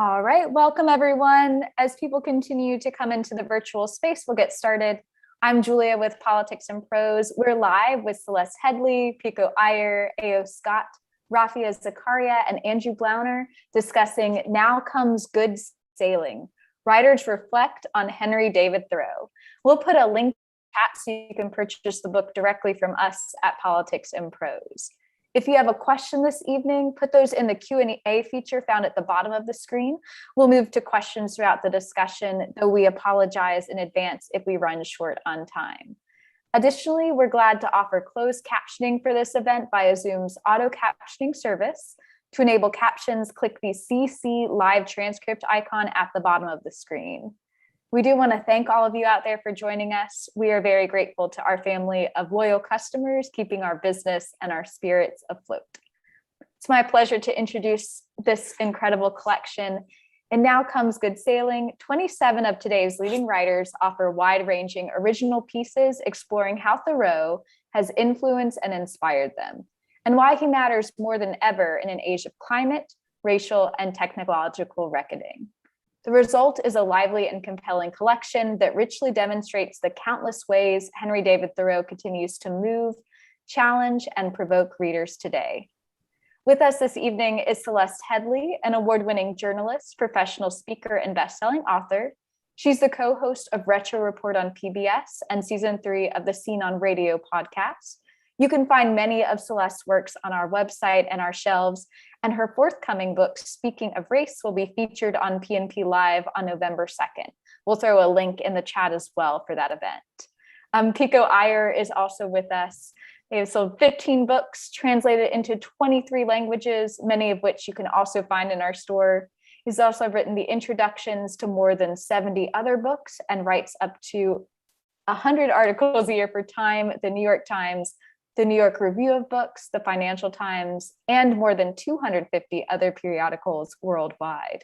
All right, welcome everyone. As people continue to come into the virtual space, we'll get started. I'm Julia with Politics and Prose. We're live with Celeste Headlee, Pico Iyer, A.O. Scott, Rafia Zakaria, and Andrew Blauner discussing Now Comes Good Sailing. Writers reflect on Henry David Thoreau. We'll put a link in the chat so you can purchase the book directly from us at Politics and Prose. If you have a question this evening, put those in the Q&A feature found at the bottom of the screen. We'll move to questions throughout the discussion, though we apologize in advance if we run short on time. Additionally, we're glad to offer closed captioning for this event via Zoom's auto captioning service. To enable captions, click the CC live transcript icon at the bottom of the screen. We do want to thank all of you out there for joining us. We are very grateful to our family of loyal customers, keeping our business and our spirits afloat. It's my pleasure to introduce this incredible collection. And Now Comes Good Sailing. 27 of today's leading writers offer wide-ranging original pieces exploring how Thoreau has influenced and inspired them, and why he matters more than ever in an age of climate, racial, and technological reckoning. The result is a lively and compelling collection that richly demonstrates the countless ways Henry David Thoreau continues to move, challenge, and provoke readers today. With us this evening is Celeste Headlee, an award-winning journalist, professional speaker, and best-selling author. She's the co-host of Retro Report on PBS and season 3 of the Scene on Radio podcast. You can find many of Celeste's works on our website and our shelves, and her forthcoming book, Speaking of Race, will be featured on PNP Live on November 2nd. We'll throw a link in the chat as well for that event. Pico Iyer is also with us. They have sold 15 books, translated into 23 languages, many of which you can also find in our store. He's also written the introductions to more than 70 other books and writes up to 100 articles a year for Time, the New York Times, the New York Review of Books, the Financial Times, and more than 250 other periodicals worldwide.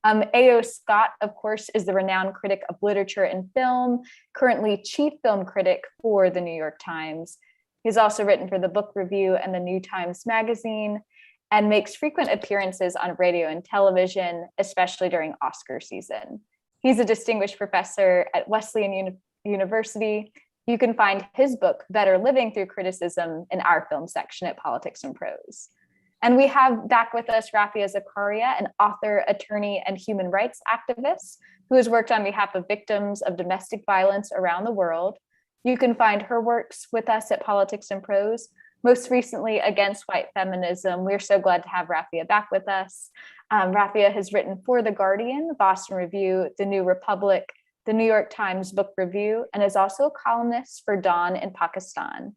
A.O. Scott, of course, is the renowned critic of literature and film, currently chief film critic for the New York Times. He's also written for the Book Review and the New Times Magazine, and makes frequent appearances on radio and television, especially during Oscar season. He's a distinguished professor at Wesleyan University. You can find his book, Better Living Through Criticism, in our film section at Politics and Prose. And we have back with us Rafia Zakaria, an author, attorney, and human rights activist who has worked on behalf of victims of domestic violence around the world. You can find her works with us at Politics and Prose, most recently Against White Feminism. We're so glad to have Rafia back with us. Rafia has written for The Guardian, Boston Review, The New Republic, the New York Times Book Review, and is also a columnist for Dawn in Pakistan.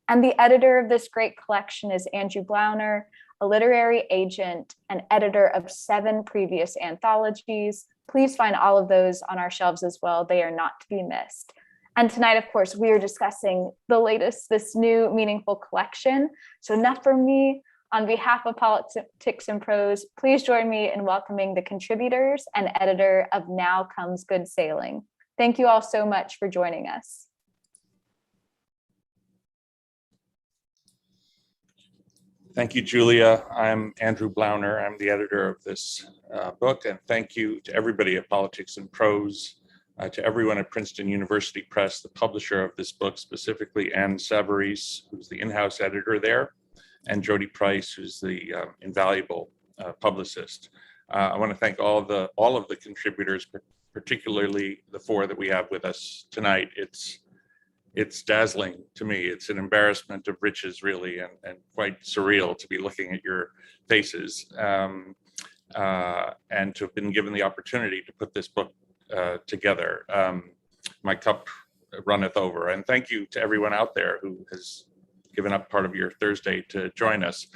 And the editor of this great collection is Andrew Blauner, a literary agent and editor of 7 previous anthologies. Please find all of those on our shelves as well. They are not to be missed. And tonight, of course, we are discussing the latest, this new meaningful collection. So enough from me. On behalf of Politics and Prose, please join me in welcoming the contributors and editor of Now Comes Good Sailing. Thank you all so much for joining us. Thank you, Julia. I'm Andrew Blauner. I'm the editor of this book, and thank you to everybody at Politics and Prose, to everyone at Princeton University Press, the publisher of this book, specifically Anne Savarese, who's the in-house editor there, and Jody Price, who's the invaluable publicist. I want to thank all of the contributors, particularly the 4 that we have with us tonight. It's dazzling to me. It's an embarrassment of riches, really, and quite surreal to be looking at your faces and to have been given the opportunity to put this book together. My cup runneth over, and thank you to everyone out there who has given up part of your Thursday to join us.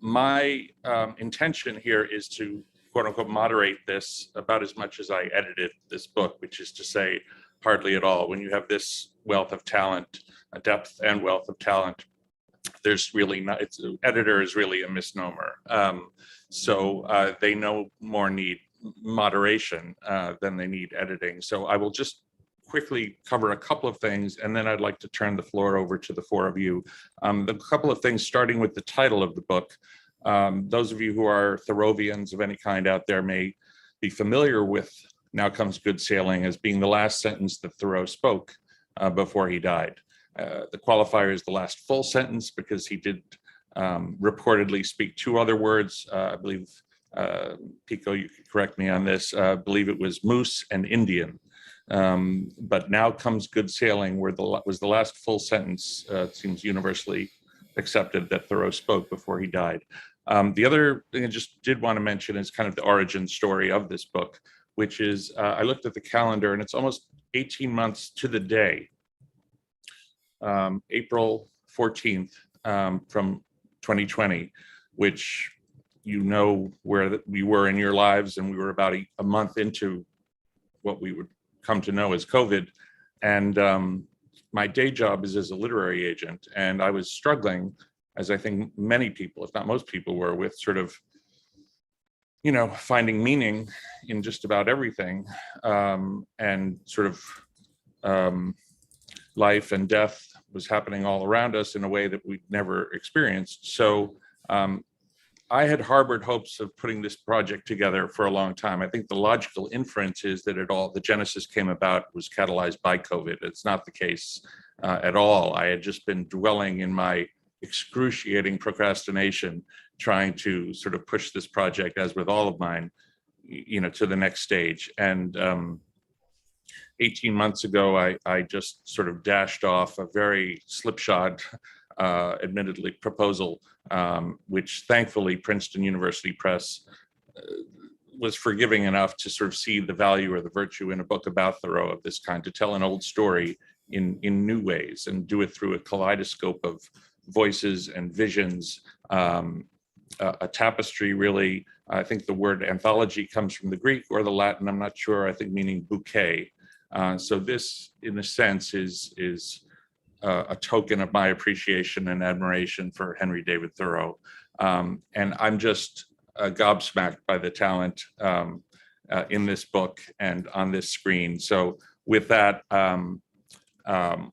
My intention here is to, quote unquote, moderate this about as much as I edited this book, which is to say, hardly at all. When you have this wealth of talent, a depth and wealth of talent, there's really not, editor is really a misnomer. So they no more need moderation than they need editing. So I will just quickly cover a couple of things, and then I'd like to turn the floor over to the 4 of you. The couple of things, starting with the title of the book. Those of you who are Thoreauvians of any kind out there may be familiar with "Now Comes Good Sailing" as being the last sentence that Thoreau spoke before he died. The qualifier is the last full sentence because he did reportedly speak two other words. I believe, Pico, you could correct me on this, I believe it was moose and Indian. But "Now Comes Good Sailing" was the last full sentence, it seems universally accepted, that Thoreau spoke before he died. The other thing I just did want to mention is kind of the origin story of this book, which is, I looked at the calendar and it's almost 18 months to the day, April 14th, from 2020, which you know where we were in your lives, and we were about a month into what we would come to know as COVID. And my day job is as a literary agent, and I was struggling, as I think many people, if not most people, were, with sort of, you know, finding meaning in just about everything, and sort of life and death was happening all around us in a way that we'd never experienced. So I had harbored hopes of putting this project together for a long time. I think the logical inference is that the genesis came about was catalyzed by COVID. It's not the case at all. I had just been dwelling in my excruciating procrastination, trying to sort of push this project, as with all of mine, you know, to the next stage. And 18 months ago, I just sort of dashed off a very slipshod, admittedly, proposal, which thankfully Princeton University Press was forgiving enough to sort of see the value or the virtue in a book about Thoreau of this kind, to tell an old story in new ways and do it through a kaleidoscope of voices and visions, a tapestry, really. I think the word anthology comes from the Greek or the Latin, I'm not sure, I think meaning bouquet. So this, in a sense, is a token of my appreciation and admiration for Henry David Thoreau. And I'm just gobsmacked by the talent in this book and on this screen. So with that,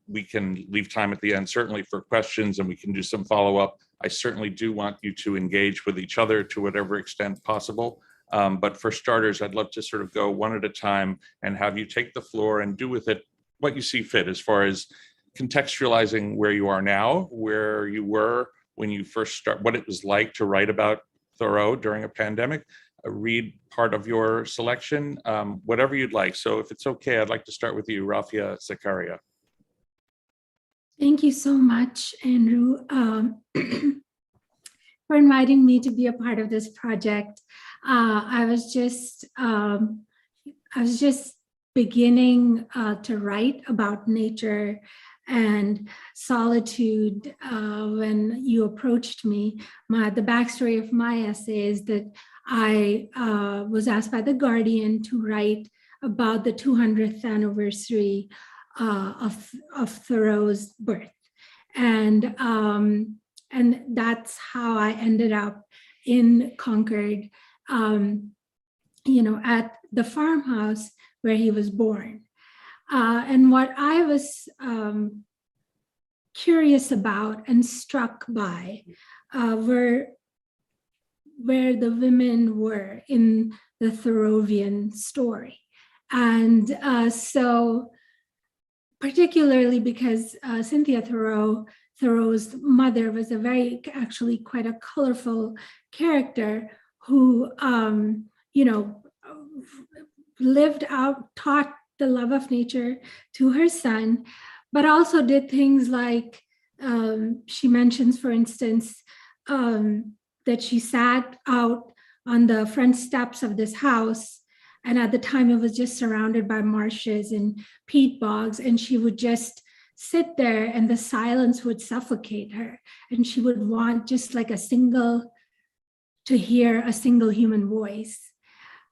we can leave time at the end, certainly for questions, and we can do some follow-up. I certainly do want you to engage with each other to whatever extent possible. But for starters, I'd love to sort of go one at a time and have you take the floor and do with it what you see fit, as far as contextualizing where you are now, where you were when you first start, what it was like to write about Thoreau during a pandemic, read part of your selection, whatever you'd like. So if it's okay, I'd like to start with you, Rafia Zakaria. Thank you so much, Andrew, for inviting me to be a part of this project. I was just beginning to write about nature and solitude when you approached me. The backstory of my essay is that I was asked by The Guardian to write about the 200th anniversary of Thoreau's birth. And that's how I ended up in Concord, at the farmhouse where he was born. And what I was curious about and struck by were where the women were in the Thoreauvian story. And so particularly because Cynthia Thoreau's mother was actually quite a colorful character who, lived out, taught the love of nature to her son, but also did things like, she mentions, for instance, that she sat out on the front steps of this house, and at the time it was just surrounded by marshes and peat bogs, and she would just sit there and the silence would suffocate her, and she would want just like to hear a single human voice.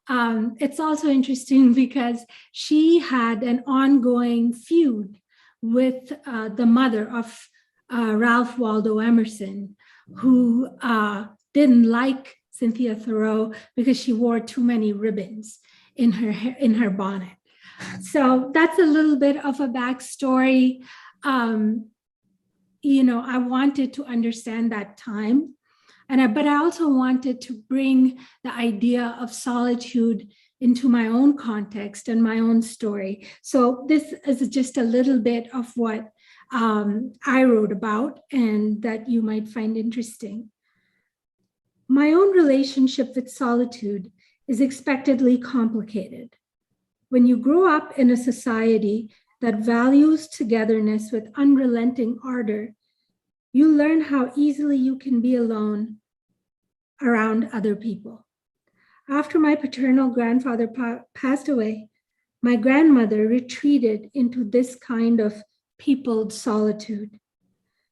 It's also interesting because she had an ongoing feud with the mother of Ralph Waldo Emerson, who didn't like Cynthia Thoreau because she wore too many ribbons in her bonnet. So that's a little bit of a backstory. I wanted to understand that time. But I also wanted to bring the idea of solitude into my own context and my own story. So this is just a little bit of what I wrote about and that you might find interesting. My own relationship with solitude is expectedly complicated. When you grow up in a society that values togetherness with unrelenting ardor, you learn how easily you can be alone around other people. After my paternal grandfather passed away, my grandmother retreated into this kind of peopled solitude.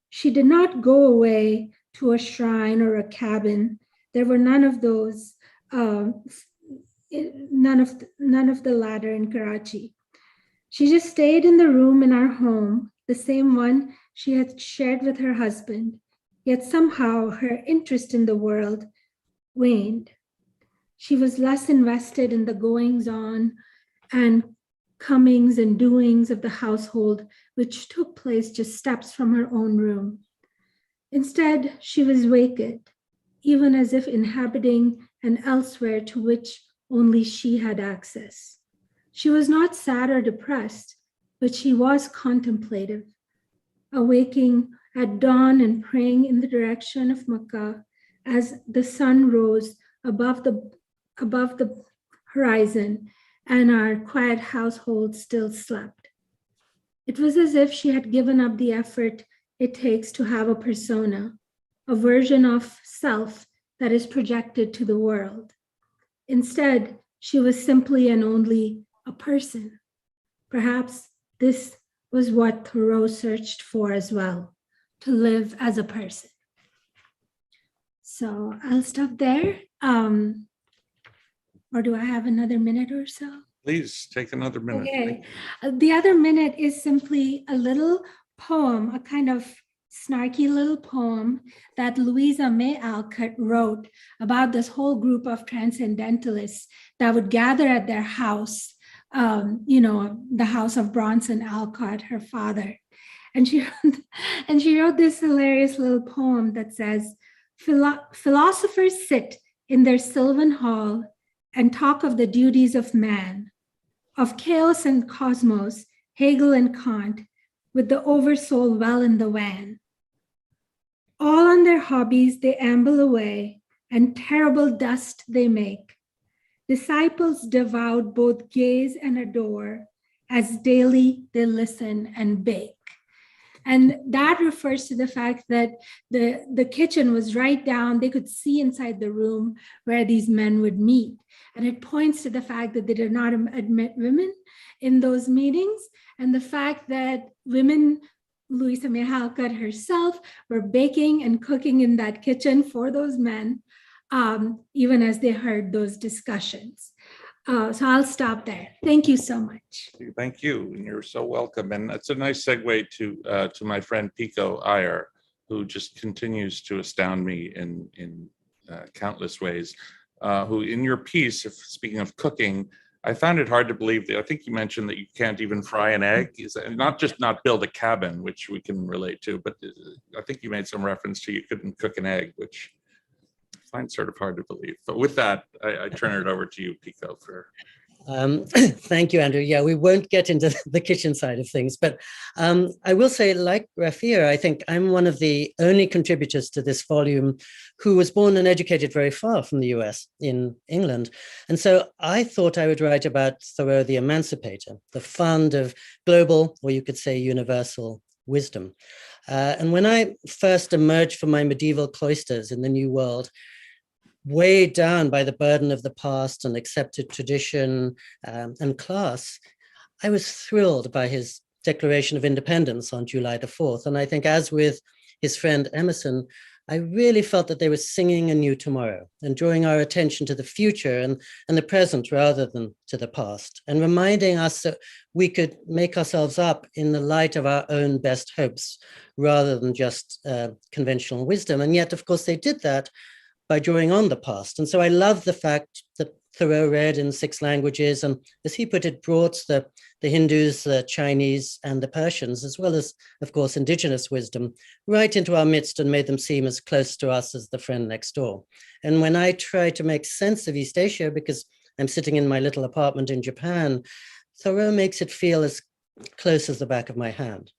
She did not go away to a shrine or a cabin. There were none of those, none of the latter in Karachi. She just stayed in the room in our home, the same one she had shared with her husband, yet somehow her interest in the world waned. She was less invested in the goings on and comings and doings of the household, which took place just steps from her own room. Instead, she was vacant, even as if inhabiting an elsewhere to which only she had access. She was not sad or depressed, but she was contemplative, awaking at dawn and praying in the direction of Makkah as the sun rose above the horizon and our quiet household still slept. It was as if she had given up the effort it takes to have a persona, a version of self that is projected to the world. Instead, she was simply and only a person. Perhaps this was what Thoreau searched for as well, to live as a person. So I'll stop there. Or do I have another minute or so? Please take another minute. Okay. The other minute is simply a little poem, a kind of snarky little poem that Louisa May Alcott wrote about this whole group of transcendentalists that would gather at their house, the house of Bronson Alcott, her father. And she wrote this hilarious little poem that says, philosophers sit in their sylvan hall and talk of the duties of man, of chaos and cosmos, Hegel and Kant, with the oversoul well in the van. All on their hobbies they amble away, and terrible dust they make. Disciples devout both gaze and adore, as daily they listen and bake. And that refers to the fact that the kitchen was right down. They could see inside the room where these men would meet. And it points to the fact that they did not admit women in those meetings. And the fact that women, Louisa May Alcott herself, were baking and cooking in that kitchen for those men, even as they heard those discussions. So I'll stop there. Thank you so much. Thank you, and you're so welcome. And it's a nice segue to my friend Pico Iyer, who just continues to astound me in countless ways. Who, in your piece, speaking of cooking, I found it hard to believe that I think you mentioned that you can't even fry an egg. Is that not just not build a cabin, which we can relate to, but I think you made some reference to you couldn't cook an egg, which I find sort of hard to believe. But with that, I turn it over to you, Pico, for. Thank you, Andrew. Yeah, we won't get into the kitchen side of things, but I will say, like Rafia, I think I'm one of the only contributors to this volume who was born and educated very far from the US in England. And so I thought I would write about Thoreau the Emancipator, the fund of global, or you could say universal, wisdom. And when I first emerged from my medieval cloisters in the New World, weighed down by the burden of the past and accepted tradition and class, I was thrilled by his Declaration of Independence on July the 4th. And I think, as with his friend Emerson, I really felt that they were singing a new tomorrow and drawing our attention to the future and the present rather than to the past, and reminding us that we could make ourselves up in the light of our own best hopes rather than just conventional wisdom. And yet, of course, they did that by drawing on the past. And so I love the fact that Thoreau read in 6 languages, and as he put it, brought the Hindus, the Chinese, and the Persians, as well as, of course, indigenous wisdom, right into our midst and made them seem as close to us as the friend next door. And when I try to make sense of East Asia, because I'm sitting in my little apartment in Japan, Thoreau makes it feel as close as the back of my hand.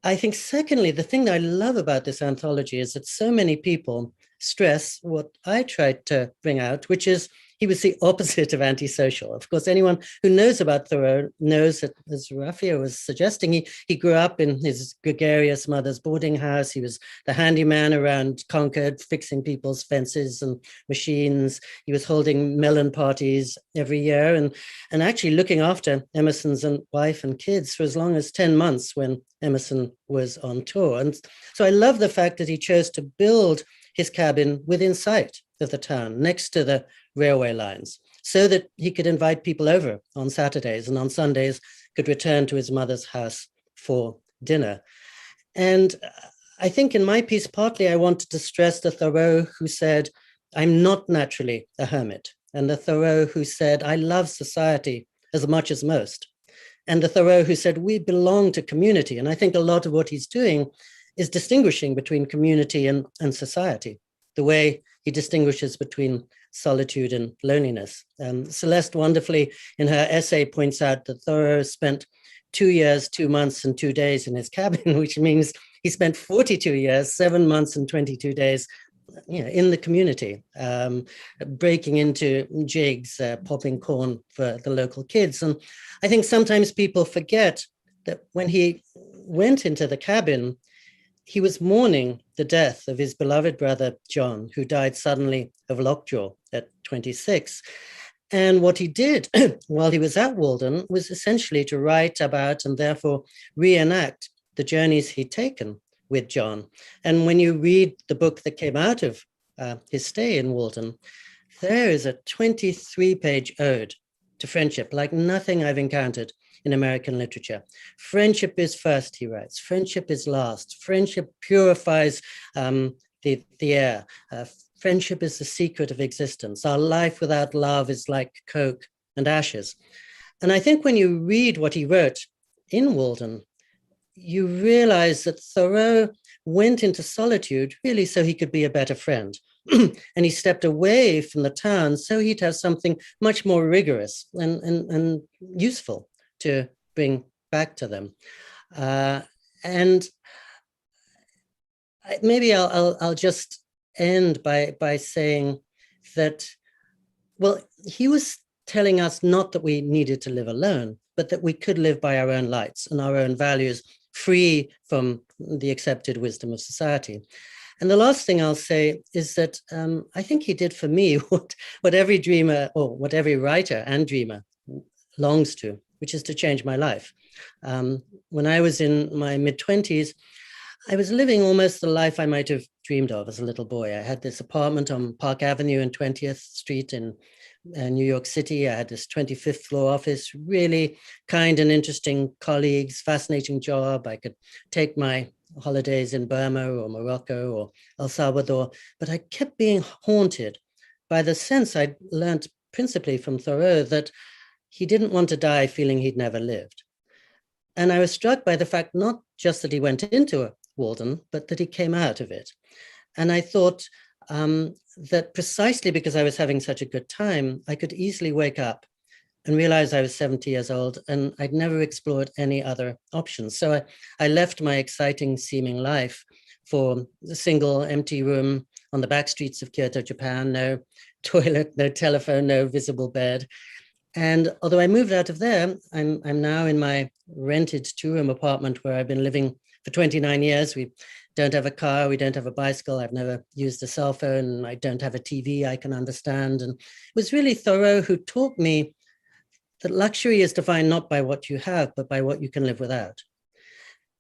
I think, secondly, the thing that I love about this anthology is that so many people stress what I tried to bring out, which is he was the opposite of antisocial. Of course, anyone who knows about Thoreau knows that, as Rafia was suggesting, he grew up in his gregarious mother's boarding house. He was the handyman around Concord, fixing people's fences and machines. He was holding melon parties every year and actually looking after Emerson's wife and kids for as long as 10 months when Emerson was on tour. And so I love the fact that he chose to build his cabin within sight of the town, next to the railway lines, so that he could invite people over on Saturdays, and on Sundays could return to his mother's house for dinner. And I think in my piece, partly I wanted to stress the Thoreau who said, I'm not naturally a hermit, and the Thoreau who said, I love society as much as most, and the Thoreau who said, we belong to community. And I think a lot of what he's doing is distinguishing between community and society, the way he distinguishes between solitude and loneliness. Celeste wonderfully in her essay points out that Thoreau spent 2 years, 2 months, and 2 days in his cabin, which means he spent 42 years, 7 months, and 22 days in the community, breaking into jigs, popping corn for the local kids. And I think sometimes people forget that when he went into the cabin, he was mourning the death of his beloved brother, John, who died suddenly of lockjaw at 26. And what he did while he was at Walden was essentially to write about and therefore reenact the journeys he'd taken with John. And when you read the book that came out of his stay in Walden, there is a 23-page ode to friendship, like nothing I've encountered in American literature. Friendship is first, he writes. Friendship is last. Friendship purifies the air. Friendship is the secret of existence. Our life without love is like coke and ashes. And I think when you read what he wrote in Walden, you realize that Thoreau went into solitude really so he could be a better friend. And he stepped away from the town so he'd have something much more rigorous and useful to bring back to them. And maybe I'll just end by saying that, well, he was telling us not that we needed to live alone, but that we could live by our own lights and our own values, free from the accepted wisdom of society. And the last thing I'll say is that I think he did for me what every dreamer, or what every writer and dreamer longs to, which is to change my life. When I was in my mid-20s, I was living almost the life I might have dreamed of as a little boy. I had this apartment on Park Avenue and 20th Street in New York City. I had this 25th floor office, really kind and interesting colleagues, fascinating job. I could take my holidays in Burma or Morocco or El Salvador, but I kept being haunted by the sense I'd learned principally from Thoreau that he didn't want to die feeling he'd never lived. And I was struck by the fact not just that he went into Walden, but that he came out of it. And I thought that precisely because I was having such a good time, I could easily wake up and realize I was 70 years old and I'd never explored any other options. So I left my exciting seeming life for a single empty room on the back streets of Kyoto, Japan, no toilet, no telephone, no visible bed. And although I moved out of there, I'm now in my rented 2-room apartment where I've been living for 29 years. We don't have a car, we don't have a bicycle, I've never used a cell phone, I don't have a TV I can understand. And it was really Thoreau who taught me that luxury is defined not by what you have, but by what you can live without.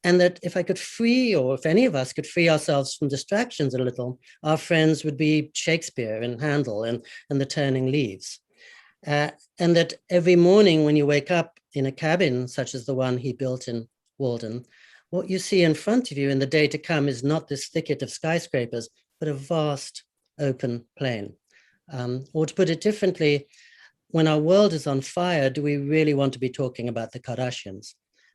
And that if I could free, or if any of us could free ourselves from distractions a little, our friends would be Shakespeare and Handel and the turning leaves. And that every morning when you wake up in a cabin, such as the one he built in Walden, what you see in front of you in the day to come is not this thicket of skyscrapers, but a vast open plain, Or to put it differently, when our world is on fire, do we really want to be talking about the Kardashians?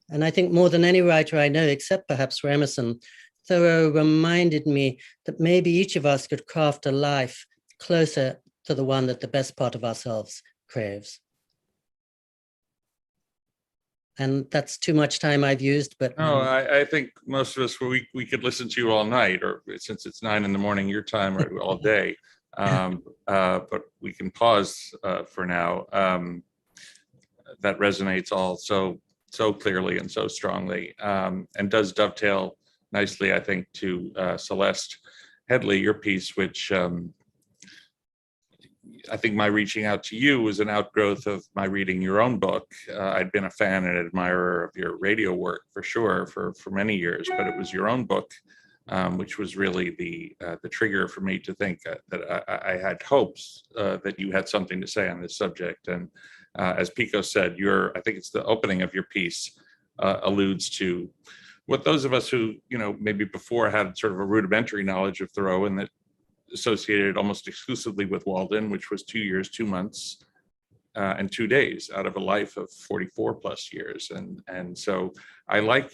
And I think more than any writer I know, except perhaps for Emerson, Thoreau reminded me that maybe each of us could craft a life closer to the one that the best part of ourselves craves. And that's too much time I've used, but no, I think most of us, we could listen to you all night, or since it's 9 a.m. your time, or all day. But we can pause for now. That resonates all so clearly and so strongly, and does dovetail nicely, I think, to Celeste Headlee, your piece, which I think my reaching out to you was an outgrowth of my reading your own book. I'd been a fan and admirer of your radio work for sure for many years, but it was your own book, which was really the trigger for me to think that I had hopes that you had something to say on this subject. And as Pico said, I think it's the opening of your piece alludes to what those of us who, maybe before had sort of a rudimentary knowledge of Thoreau, and that associated almost exclusively with Walden, which was 2 years, 2 months, and 2 days out of a life of 44 plus years. And so I like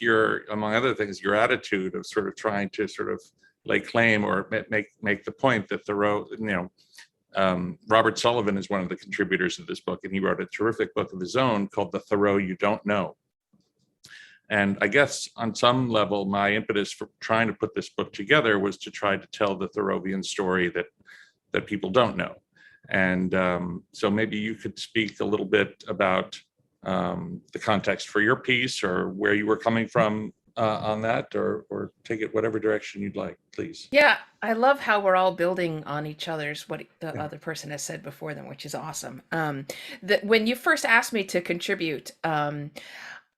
among other things, your attitude of sort of trying to sort of lay claim or make the point that Thoreau, Robert Sullivan is one of the contributors of this book, and he wrote a terrific book of his own called The Thoreau You Don't Know. And I guess on some level, my impetus for trying to put this book together was to try to tell the Thoreauvian story that people don't know. And so maybe you could speak a little bit about the context for your piece, or where you were coming from on that, or take it whatever direction you'd like, please. Yeah, I love how we're all building on each other's what the other person has said before them, which is awesome. When you first asked me to contribute,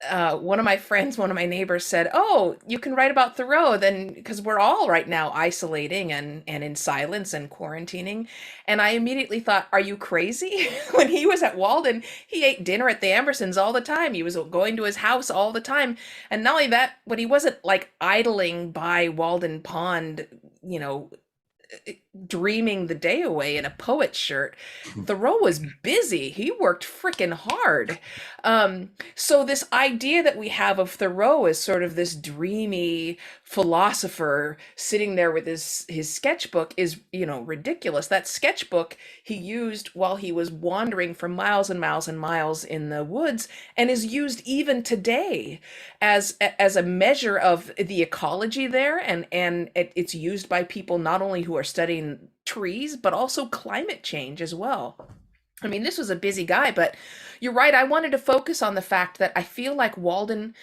one of my friends, one of my neighbors said, "Oh, you can write about Thoreau then, because we're all right now isolating and in silence and quarantining." And I immediately thought, are you crazy? When he was at Walden, he ate dinner at the Ambersons all the time. He was going to his house all the time. And not only that, but he wasn't like idling by Walden Pond, dreaming the day away in a poet's shirt. Thoreau was busy. He worked freaking hard. So this idea that we have of Thoreau as sort of this dreamy philosopher sitting there with his sketchbook is, ridiculous. That sketchbook he used while he was wandering for miles and miles and miles in the woods, and is used even today as a measure of the ecology there. And it's used by people not only who are studying trees, but also climate change as well. I mean, this was a busy guy, but you're right. I wanted to focus on the fact that I feel like Walden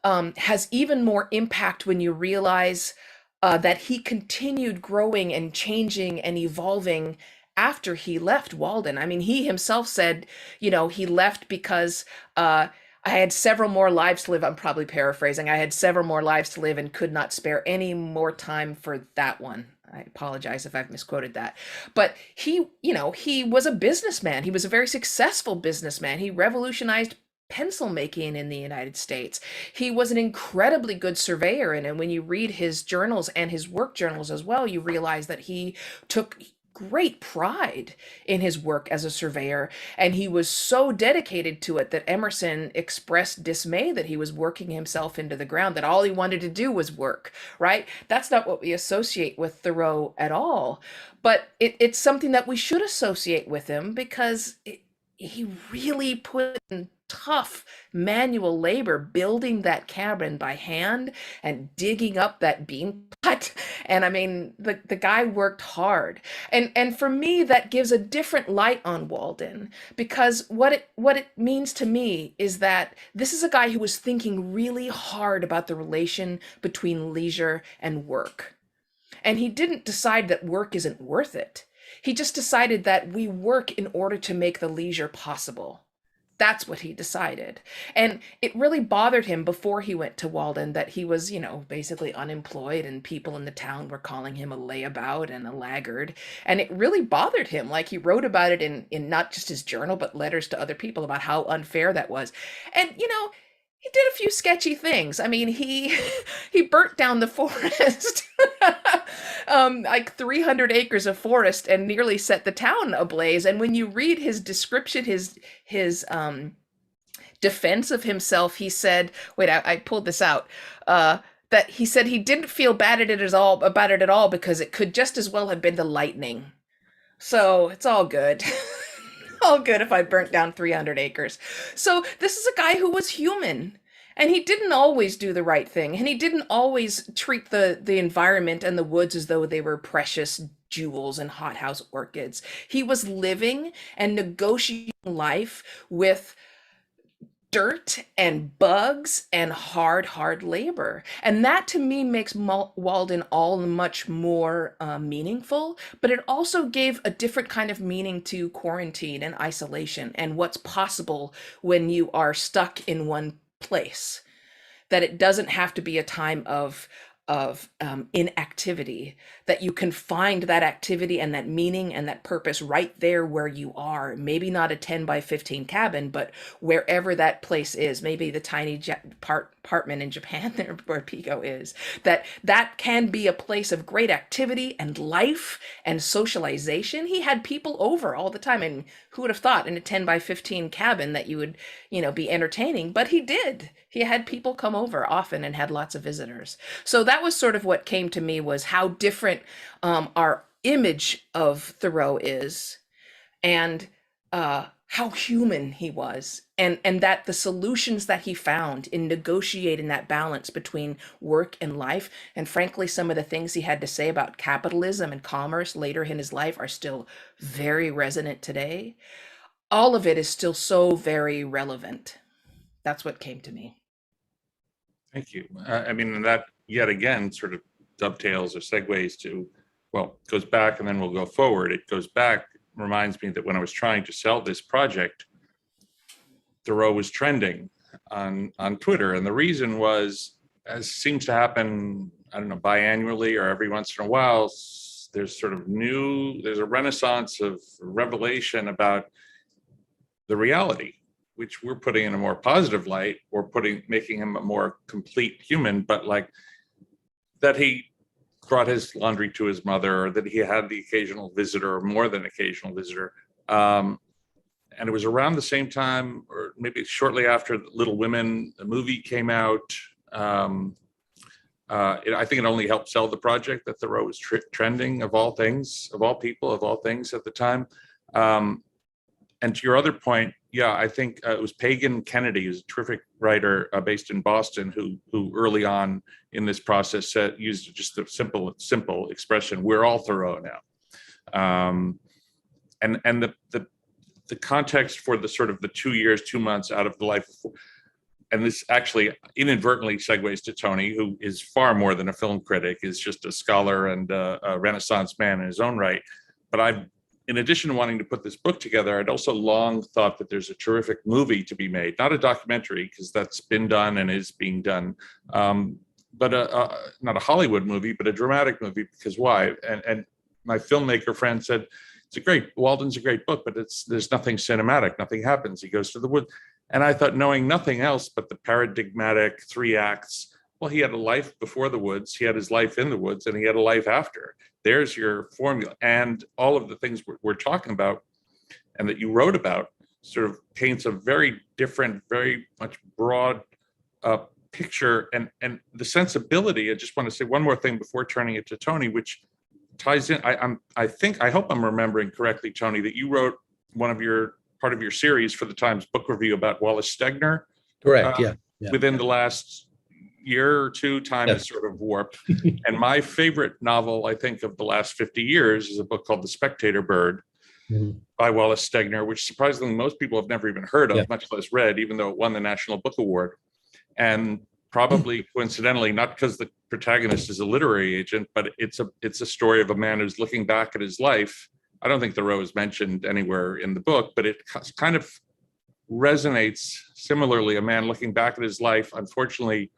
has even more impact when you realize that he continued growing and changing and evolving after he left Walden. I mean, he himself said, he left because I had several more lives to live. I'm probably paraphrasing. I had several more lives to live and could not spare any more time for that one. I apologize if I've misquoted that. But he was a businessman. He was a very successful businessman. He revolutionized pencil making in the United States. He was an incredibly good surveyor. And when you read his journals and his work journals as well, you realize that he took great pride in his work as a surveyor, and he was so dedicated to it that Emerson expressed dismay that he was working himself into the ground, that all he wanted to do was work, right? That's not what we associate with Thoreau at all, but it's something that we should associate with him, because he really put in tough manual labor building that cabin by hand and digging up that bean pot. And I mean, the guy worked hard. And for me, that gives a different light on Walden, because what it means to me is that this is a guy who was thinking really hard about the relation between leisure and work. And he didn't decide that work isn't worth it. He just decided that we work in order to make the leisure possible. That's what he decided. And it really bothered him before he went to Walden that he was, basically unemployed, and people in the town were calling him a layabout and a laggard. And it really bothered him. Like, he wrote about it in not just his journal, but letters to other people about how unfair that was. And, he did a few sketchy things. I mean, he burnt down the forest. like 300 acres of forest and nearly set the town ablaze. And when you read his description, his defense of himself, he said, wait, I pulled this out, that he said he didn't feel bad at it at all because it could just as well have been the lightning. So it's all good. All good if I burnt down 300 acres. So this is a guy who was human. And he didn't always do the right thing. And he didn't always treat the environment and the woods as though they were precious jewels and hothouse orchids. He was living and negotiating life with dirt and bugs and hard labor. And that to me makes Walden all much more meaningful, but it also gave a different kind of meaning to quarantine and isolation and what's possible when you are stuck in one place, that it doesn't have to be a time of inactivity, that you can find that activity and that meaning and that purpose right there where you are. Maybe not a 10 by 15 cabin, but wherever that place is, maybe the tiny apartment in Japan there where Pico is, that can be a place of great activity and life and socialization. He had people over all the time, and who would have thought in a 10 by 15 cabin that you would, be entertaining, but he did. He had people come over often and had lots of visitors. So that was sort of what came to me, was how different our image of Thoreau is, and how human he was, and that the solutions that he found in negotiating that balance between work and life, and frankly, some of the things he had to say about capitalism and commerce later in his life are still very resonant today. All of it is still so very relevant. That's what came to me. Thank you. I mean, that yet again sort of dovetails or segues to, well, it goes back and then we'll go forward. It goes back, reminds me that when I was trying to sell this project, Thoreau was trending on Twitter. And the reason was, as seems to happen, I don't know, biannually or every once in a while, there's a renaissance of revelation about the reality, which we're putting in a more positive light, or making him a more complete human, but like that he brought his laundry to his mother, or that he had the occasional visitor or more than occasional visitor. And it was around the same time, or maybe shortly after Little Women, the movie came out. I think it only helped sell the project that Thoreau was trending, of all things, of all people, of all things at the time. And to your other point, yeah, I think it was Pagan Kennedy, who's a terrific writer based in Boston, who early on in this process used just a simple expression: "We're all Thoreau now." And the context for the sort of the 2 years, 2 months out of the life, and this actually inadvertently segues to Tony, who is far more than a film critic, is just a scholar and a Renaissance man in his own right. But in addition to wanting to put this book together, I'd also long thought that there's a terrific movie to be made, not a documentary, because that's been done and is being done, but not a Hollywood movie, but a dramatic movie. Because why? And my filmmaker friend said, Walden's a great book, but there's nothing cinematic, nothing happens. He goes to the woods. And I thought, knowing nothing else but the paradigmatic 3 acts, well, he had a life before the woods, he had his life in the woods, and he had a life after. There's your formula. And all of the things we're talking about and that you wrote about sort of paints a very different, very much broad picture. And the sensibility, I just want to say one more thing before turning it to Tony, which ties in. I hope I'm remembering correctly, Tony, that you wrote part of your series for the Times Book Review about Wallace Stegner. Correct, yeah. Within the last year or two, time is sort of warped. And my favorite novel, I think, of the last 50 years is a book called The Spectator Bird by Wallace Stegner, which surprisingly most people have never even heard of, much less read, even though it won the National Book Award. And probably coincidentally, not because the protagonist is a literary agent, but it's a story of a man who's looking back at his life. I don't think Thoreau is mentioned anywhere in the book, but it kind of resonates similarly. A man looking back at his life, unfortunately,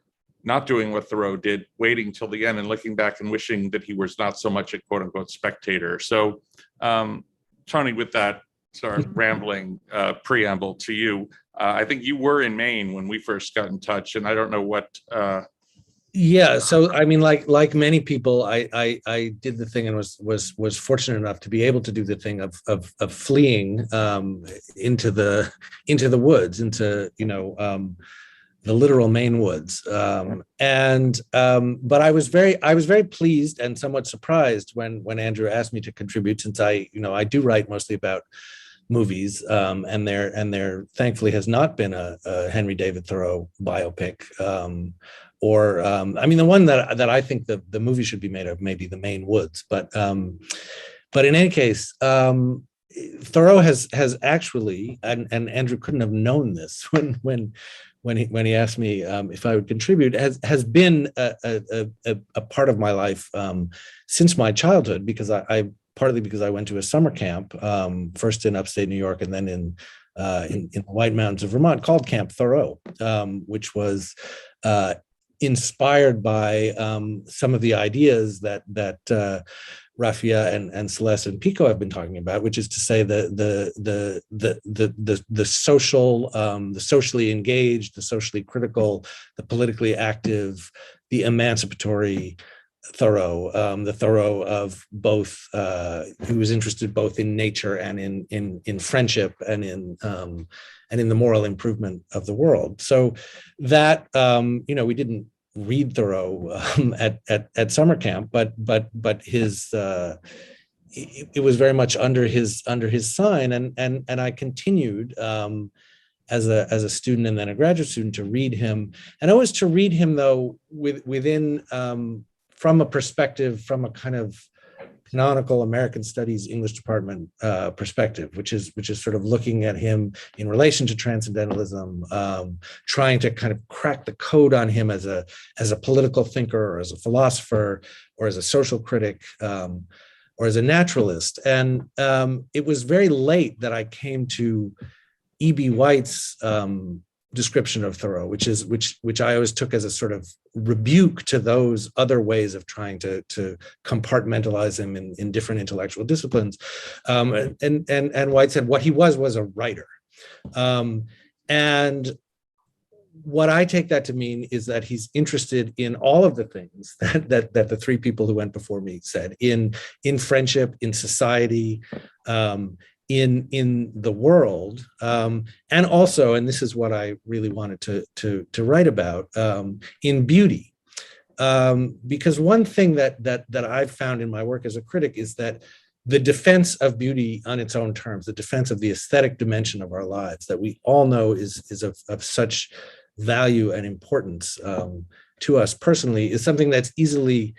not doing what Thoreau did, waiting till the end and looking back and wishing that he was not so much a quote unquote spectator. So, Tony, with that sort of rambling preamble to you, I think you were in Maine when we first got in touch, and I don't know what Yeah, so I mean, like many people, I did the thing and was fortunate enough to be able to do the thing of fleeing into the woods, into the literal Maine woods, but I was very pleased and somewhat surprised when Andrew asked me to contribute, since I do write mostly about movies, and there thankfully has not been a Henry David Thoreau biopic. I mean, the one that I think the movie should be made of, maybe The Maine Woods, but in any case, Thoreau has actually, and Andrew couldn't have known this when he asked me if I would contribute, has been a part of my life since my childhood, because partly because I went to a summer camp, first in upstate New York and then in the White Mountains of Vermont, called Camp Thoreau, which was inspired by some of the ideas that Rafia and Celeste and Pico have been talking about, which is to say the social, the socially engaged, the socially critical, the politically active, the emancipatory Thoreau, the Thoreau of both, who was interested both in nature and in friendship and in the moral improvement of the world. So that we didn't read Thoreau at summer camp, but his it was very much under his sign, and I continued as a student and then a graduate student to read him, and always to read him though within from a perspective, from a kind of canonical American Studies English department perspective, which is sort of looking at him in relation to transcendentalism, trying to kind of crack the code on him as a political thinker, or as a philosopher, or as a social critic, or as a naturalist. And it was very late that I came to E.B. White's description of Thoreau, which I always took as a sort of rebuke to those other ways of trying to compartmentalize him in different intellectual disciplines. And White said what he was a writer. And what I take that to mean is that he's interested in all of the things that the three people who went before me said, in friendship, in society, in the world, and also, and this is what I really wanted to write about, in beauty, because one thing that I've found in my work as a critic is that the defense of beauty on its own terms, the defense of the aesthetic dimension of our lives, that we all know is of such value and importance to us personally, is something that's easily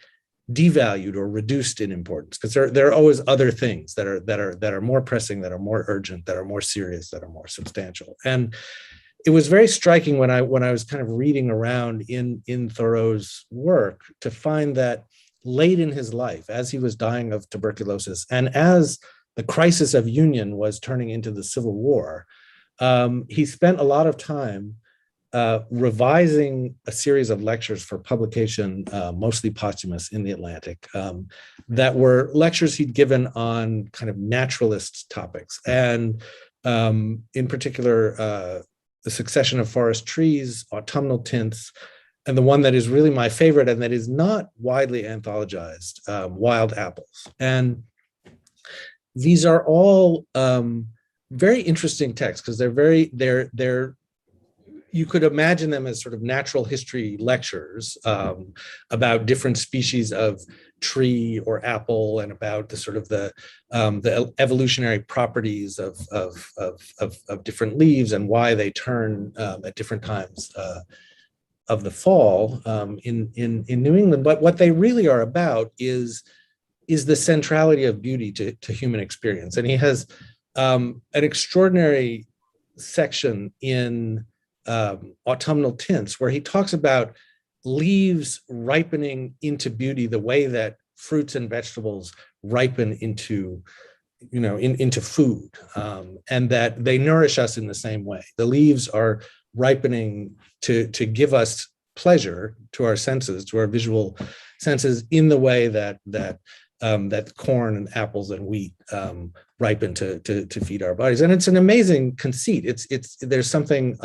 devalued or reduced in importance, because there are always other things that are more pressing, that are more urgent, that are more serious, that are more substantial. And it was very striking when I was kind of reading around in Thoreau's work to find that late in his life, as he was dying of tuberculosis, and as the crisis of union was turning into the Civil War, he spent a lot of time revising a series of lectures for publication, mostly posthumous, in the Atlantic, that were lectures he'd given on kind of naturalist topics, and in particular, the succession of forest trees, autumnal tints, and the one that is really my favorite and that is not widely anthologized, wild apples. And these are all very interesting texts, because they're you could imagine them as sort of natural history lectures about different species of tree or apple, and about the sort of the evolutionary properties of different leaves, and why they turn at different times of the fall in New England. But what they really are about is the centrality of beauty to human experience. And he has an extraordinary section in autumnal tints, where he talks about leaves ripening into beauty the way that fruits and vegetables ripen into food, and that they nourish us in the same way. The leaves are ripening to give us pleasure, to our senses, to our visual senses, in the way that corn and apples and wheat ripen to feed our bodies. And it's an amazing conceit. There's something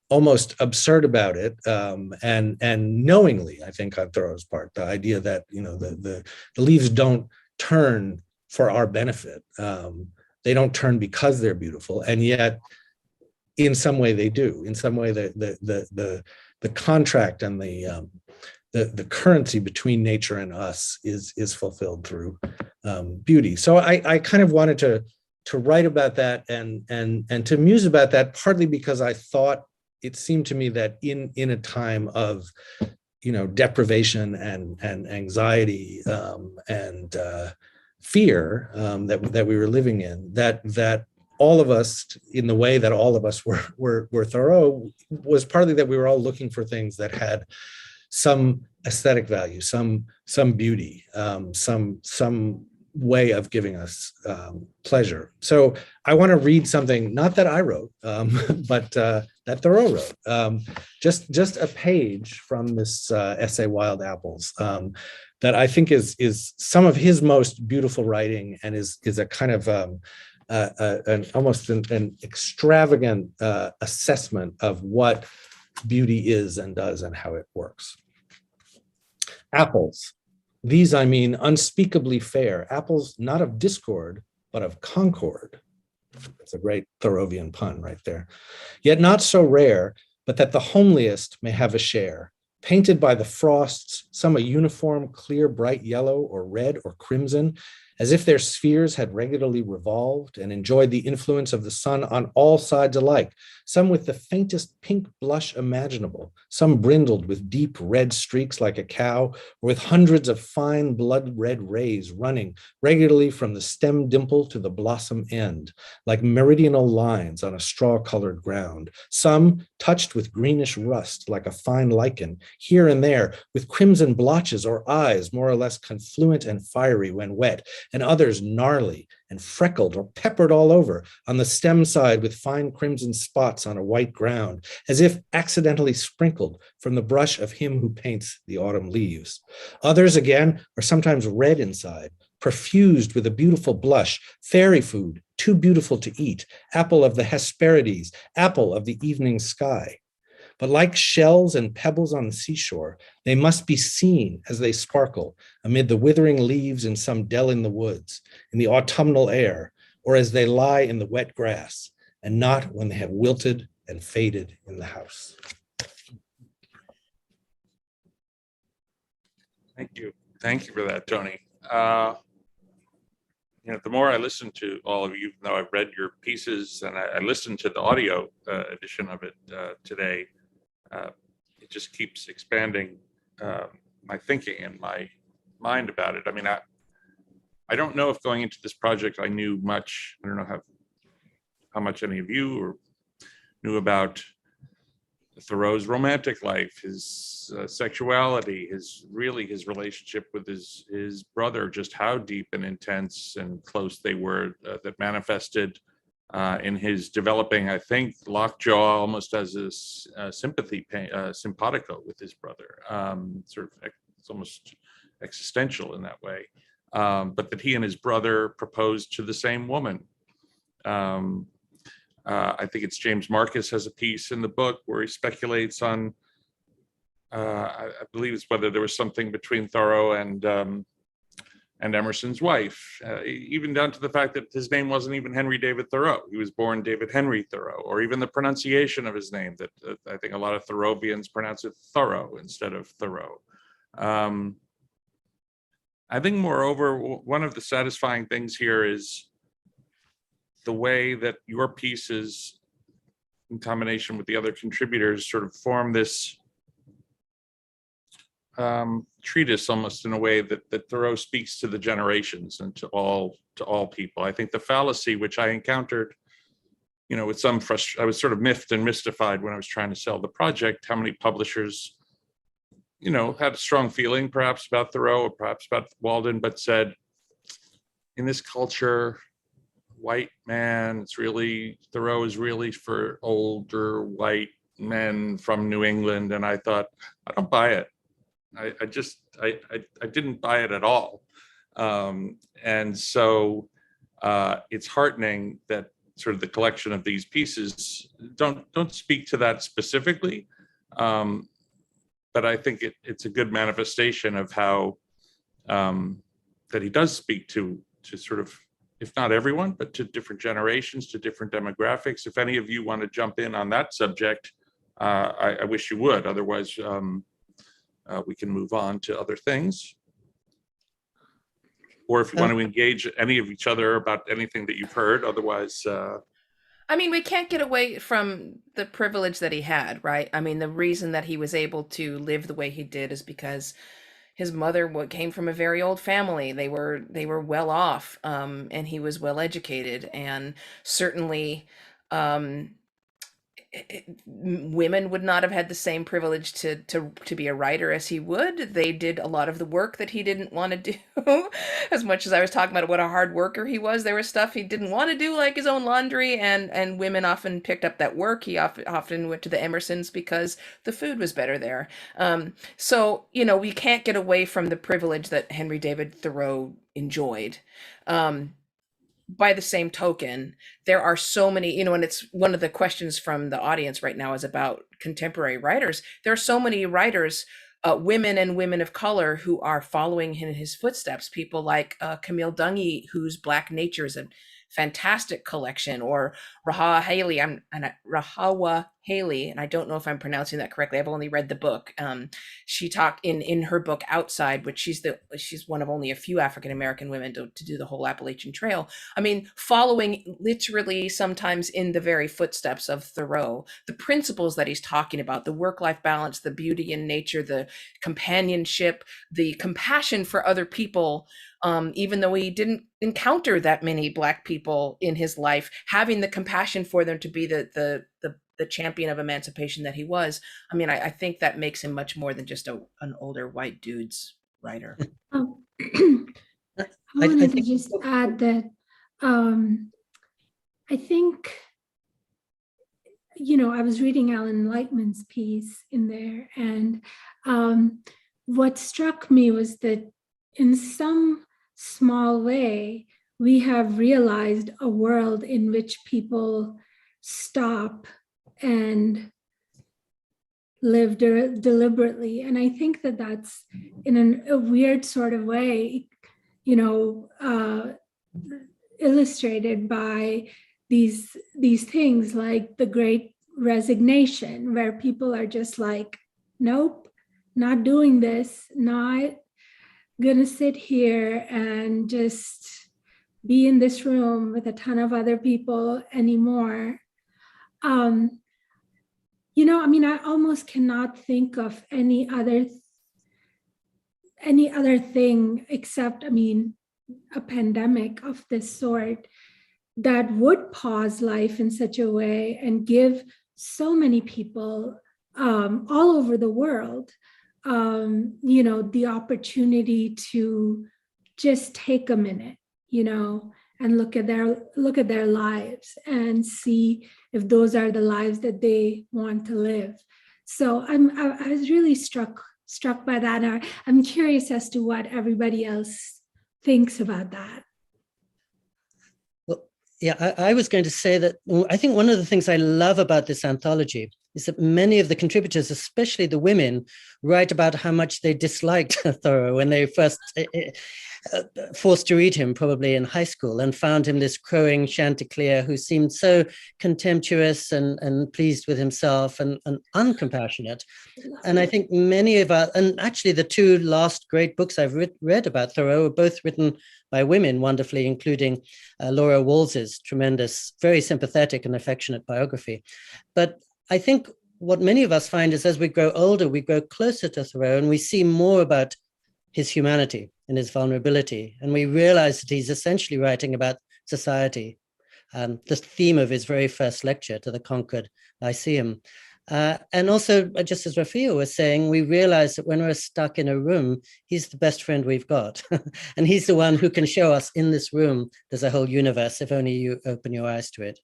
almost absurd about it, and knowingly, I think, on Thoreau's part, the idea that the leaves don't turn for our benefit. They don't turn because they're beautiful, and yet, in some way, they do. In some way, the contract and the currency between nature and us is fulfilled through beauty. So I kind of wanted to write about that and to muse about that, partly because I thought it seemed to me that in a time of deprivation and anxiety and fear that we were living in, that all of us, in the way that all of us were Thoreau, was partly that we were all looking for things that had some aesthetic value, some beauty, some way of giving us pleasure. So I want to read something, not that I wrote, but that Thoreau wrote. Just a page from this essay, Wild Apples, that I think is some of his most beautiful writing, and is a kind of almost an extravagant assessment of what beauty is and does and how it works. Apples. These, I mean, unspeakably fair, apples not of discord, but of concord. That's a great Thoreauvian pun right there. Yet not so rare, but that the homeliest may have a share. Painted by the frosts, some a uniform, clear, bright yellow or red or crimson, as if their spheres had regularly revolved and enjoyed the influence of the sun on all sides alike, some with the faintest pink blush imaginable, some brindled with deep red streaks like a cow, or with hundreds of fine blood-red rays running regularly from the stem dimple to the blossom end, like meridional lines on a straw-colored ground, some touched with greenish rust like a fine lichen, here and there with crimson blotches or eyes more or less confluent and fiery when wet, and others gnarly and freckled or peppered all over on the stem side with fine crimson spots on a white ground, as if accidentally sprinkled from the brush of him who paints the autumn leaves. Others, again, are sometimes red inside, perfused with a beautiful blush, fairy food, too beautiful to eat, apple of the Hesperides, apple of the evening sky. But like shells and pebbles on the seashore, they must be seen as they sparkle amid the withering leaves in some dell in the woods, in the autumnal air, or as they lie in the wet grass, and not when they have wilted and faded in the house. Thank you. Thank you for that, Tony. The more I listen to all of you, even though I've read your pieces and I listened to the audio edition of it today, it just keeps expanding my thinking and my mind about it. I mean, I don't know if going into this project I knew much. I don't know how much any of you knew about Thoreau's romantic life, his sexuality, his relationship with his brother, just how deep and intense and close they were, that manifested in his developing, I think, lockjaw almost as a sympathy, simpatico with his brother. It's almost existential in that way. But that he and his brother proposed to the same woman. I think it's James Marcus has a piece in the book where he speculates on, I believe it's whether there was something between Thoreau and Emerson's wife, even down to the fact that his name wasn't even Henry David Thoreau. He was born David Henry Thoreau, or even the pronunciation of his name, that I think a lot of Thoreauvians pronounce it Thoreau instead of Thoreau. I think, moreover, one of the satisfying things here is the way that your pieces, in combination with the other contributors, sort of form this treatise, almost in a way that Thoreau speaks to the generations and to all people. I think the fallacy which I encountered, with some frustration, I was sort of miffed and mystified when I was trying to sell the project, how many publishers, had a strong feeling perhaps about Thoreau or perhaps about Walden, but said, in this culture, white man, Thoreau is really for older white men from New England. And I thought, I don't buy it. I didn't buy it at all. And so it's heartening that sort of the collection of these pieces don't speak to that specifically, but I think it's a good manifestation of how that he does speak to sort of, if not everyone, but to different generations, to different demographics. If any of you want to jump in on that subject, I wish you would. Otherwise, we can move on to other things. Or if you want to engage any of each other about anything that you've heard. Otherwise, I mean, we can't get away from the privilege that he had, right? I mean, the reason that he was able to live the way he did is because his mother came from a very old family. They were well off, and he was well educated, and certainly women would not have had the same privilege to be a writer as he would. They did a lot of the work that he didn't want to do. As much as I was talking about what a hard worker he was, there was stuff he didn't want to do, like his own laundry, and women often picked up that work. He often went to the Emersons because the food was better there. So, you know, we can't get away from the privilege that Henry David Thoreau enjoyed. By the same token, there are so many, you know, and it's one of the questions from the audience right now is about contemporary writers. There are so many writers, women and women of color, who are following in his footsteps. People like Camille Dungy, whose Black Nature is a fantastic collection, or Rafia Zakaria, and I don't know if I'm pronouncing that correctly. I've only read the book. She talked in her book Outside, which she's one of only a few African American women to do the whole Appalachian Trail. I mean, following literally sometimes in the very footsteps of Thoreau, the principles that he's talking about, the work-life balance, the beauty in nature, the companionship, the compassion for other people. Even though he didn't encounter that many Black people in his life, having the compassion for them to be the champion of emancipation that he was. I mean, I think that makes him much more than just an older white dude's writer. I wanted to just add that I think, you know, I was reading Alan Lightman's piece in there, and what struck me was that in some small way, we have realized a world in which people stop and live deliberately. And I think that that's in a weird sort of way, you know, illustrated by these things like the Great Resignation, where people are just like, nope, not doing this, not gonna sit here and just be in this room with a ton of other people anymore. You know, I mean, I almost cannot think of any other thing except, I mean, a pandemic of this sort that would pause life in such a way and give so many people all over the world, you know, the opportunity to just take a minute, you know, and look at their lives and see if those are the lives that they want to live. So I was really struck by that. I'm curious as to what everybody else thinks about that. Well, yeah, I was going to say that I think one of the things I love about this anthology is that many of the contributors, especially the women, write about how much they disliked Thoreau when they first forced to read him, probably in high school, and found him this crowing chanticleer who seemed so contemptuous and pleased with himself and uncompassionate. And I think many of our, and actually the two last great books I've read about Thoreau are both written by women wonderfully, including Laura Wals's tremendous, very sympathetic and affectionate biography. But I think what many of us find is as we grow older, we grow closer to Thoreau and we see more about his humanity and his vulnerability. And we realize that he's essentially writing about society, the theme of his very first lecture to the Concord Lyceum. And also, just as Rafia was saying, we realize that when we're stuck in a room, he's the best friend we've got. And he's the one who can show us in this room, there's a whole universe, if only you open your eyes to it.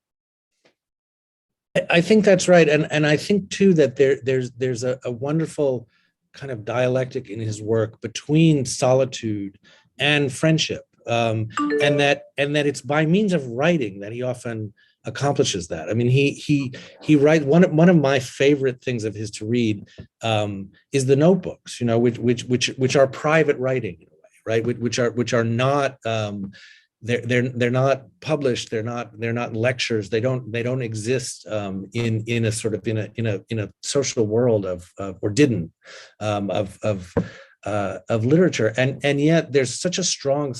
I think that's right. And I think too that there's a wonderful kind of dialectic in his work between solitude and friendship. And that it's by means of writing that he often accomplishes that. I mean, he writes one of my favorite things of his to read is the notebooks, you know, which are private writing in a way, right? Which are not they're not published. They're not lectures. They don't exist in a sort of in a social world of literature, and yet there's such a strong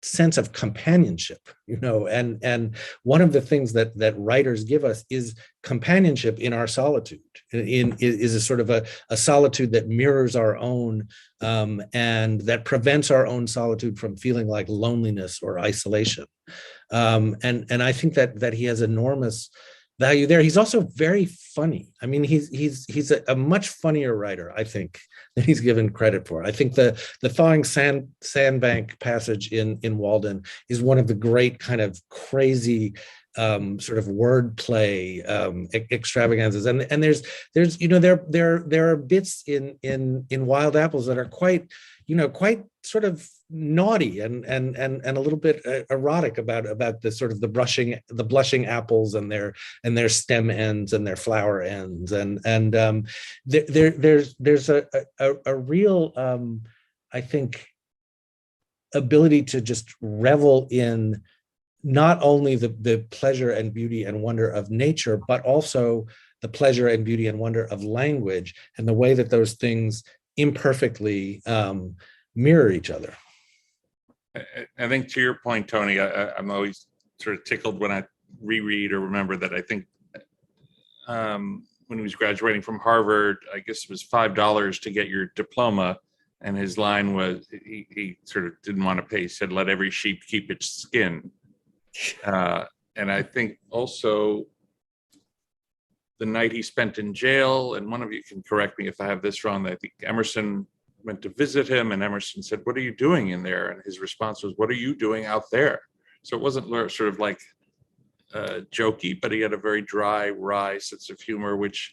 sense of companionship, you know, and one of the things that writers give us is companionship in our solitude, is a sort of a solitude that mirrors our own, and that prevents our own solitude from feeling like loneliness or isolation. And I think that he has enormous value there. He's also very funny. I mean, he's a much funnier writer, I think, than he's given credit for. I think the thawing sandbank passage in Walden is one of the great kind of crazy sort of wordplay extravaganzas, and there's you know there are bits in Wild Apples that are quite sort of naughty and a little bit erotic about the sort of the blushing apples and their stem ends and their flower ends, and there's a real I think ability to just revel in not only the pleasure and beauty and wonder of nature, but also the pleasure and beauty and wonder of language and the way that those things imperfectly mirror each other. I think to your point, Tony, I'm always sort of tickled when I reread or remember that I think when he was graduating from Harvard, I guess it was $5 to get your diploma. And his line was, he sort of didn't want to pay. He said, "Let every sheep keep its skin." And I think also the night he spent in jail, and one of you can correct me if I have this wrong, I think Emerson went to visit him, and Emerson said, "What are you doing in there?" And his response was, "What are you doing out there?" So it wasn't sort of like jokey, but he had a very dry, wry sense of humor, which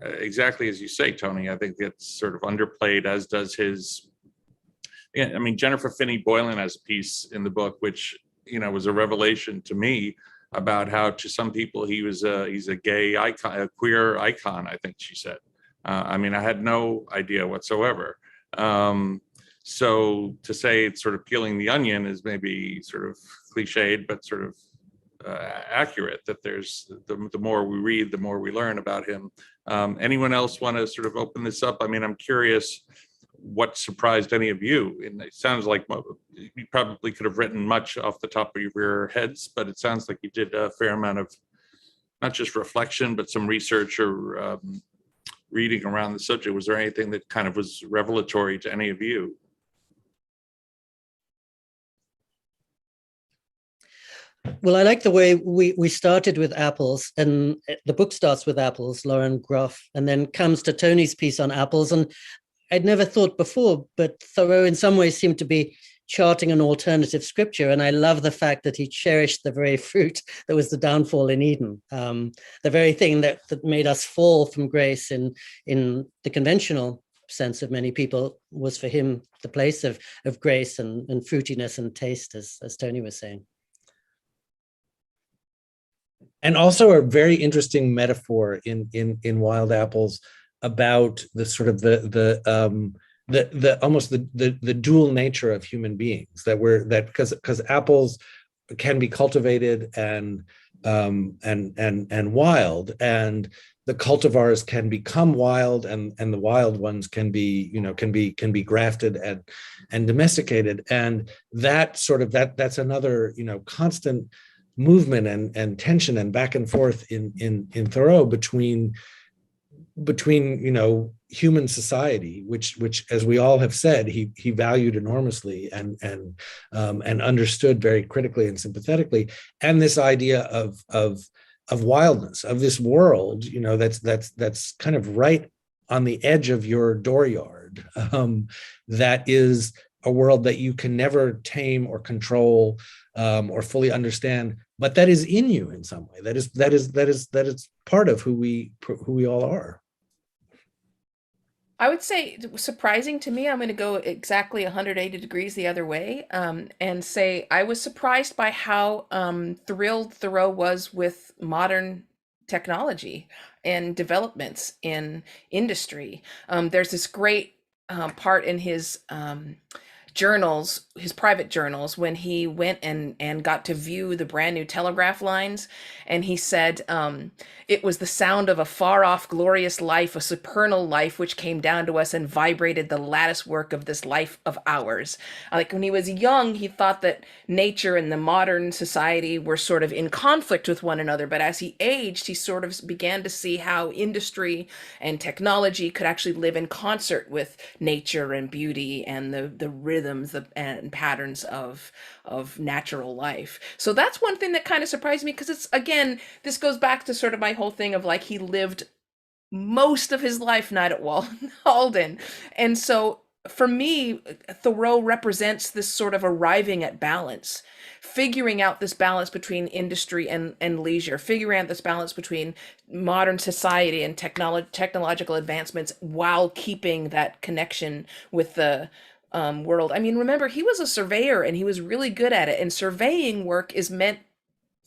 exactly as you say, Tony, I think it's sort of underplayed, as does his, I mean, Jennifer Finney Boylan has a piece in the book, which, you know, was a revelation to me about how to some people he's a gay icon, a queer icon, I think she said. I mean, I had no idea whatsoever. So to say it's sort of peeling the onion is maybe sort of cliched, but sort of accurate, that there's the more we read, the more we learn about him. Anyone else want to sort of open this up? I mean, I'm curious what surprised any of you. And it sounds like you probably could have written much off the top of your heads, but it sounds like you did a fair amount of not just reflection, but some research or reading around the subject. Was there anything that kind of was revelatory to any of you? Well, I like the way we started with apples, and the book starts with apples, Lauren Groff, and then comes to Tony's piece on apples. And I'd never thought before, but Thoreau in some ways seemed to be charting an alternative scripture. And I love the fact that he cherished the very fruit that was the downfall in Eden, the very thing that made us fall from grace in the conventional sense of many people was for him the place of grace and fruitiness and taste, as Tony was saying. And also a very interesting metaphor in Wild Apples about the sort of the almost the dual nature of human beings, because apples can be cultivated and wild, and the cultivars can become wild, and the wild ones can be grafted and domesticated, and that's another constant movement and tension and back and forth in Thoreau between human society, which as we all have said, he valued enormously and understood very critically and sympathetically, and this idea of wildness, of this world, that's kind of right on the edge of your dooryard, that is a world that you can never tame or control or fully understand, but that is in you in some way. That is part of who we all are. I would say surprising to me. I'm going to go exactly 180 degrees the other way, and say I was surprised by how thrilled Thoreau was with modern technology and developments in industry. There's this great part in his journals, his private journals, when he went and got to view the brand new telegraph lines. And he said, it was the sound of a far off glorious life, a supernal life, which came down to us and vibrated the lattice work of this life of ours. Like when he was young, he thought that nature and the modern society were sort of in conflict with one another. But as he aged, he sort of began to see how industry and technology could actually live in concert with nature and beauty and the rhythms and patterns of natural life. So that's one thing that kind of surprised me, because it's, again, this goes back to sort of my whole thing of like, he lived most of his life not at Walden. And so for me, Thoreau represents this sort of arriving at balance, figuring out this balance between industry and leisure, figuring out this balance between modern society and technological advancements while keeping that connection with the world. I mean, remember, he was a surveyor and he was really good at it. And surveying work is meant,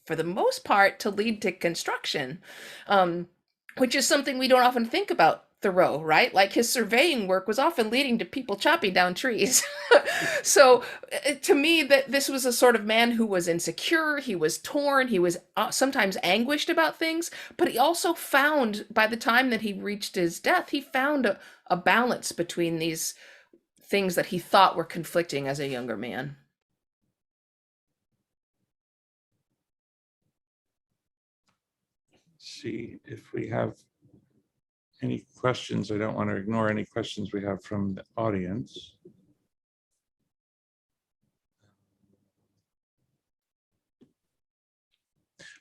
for the most part, to lead to construction, which is something we don't often think about Thoreau, right? Like his surveying work was often leading to people chopping down trees. So to me, that this was a sort of man who was insecure, he was torn, he was sometimes anguished about things, but he also found, by the time that he reached his death, he found a balance between these things that he thought were conflicting as a younger man. See if we have any questions. I don't want to ignore any questions we have from the audience.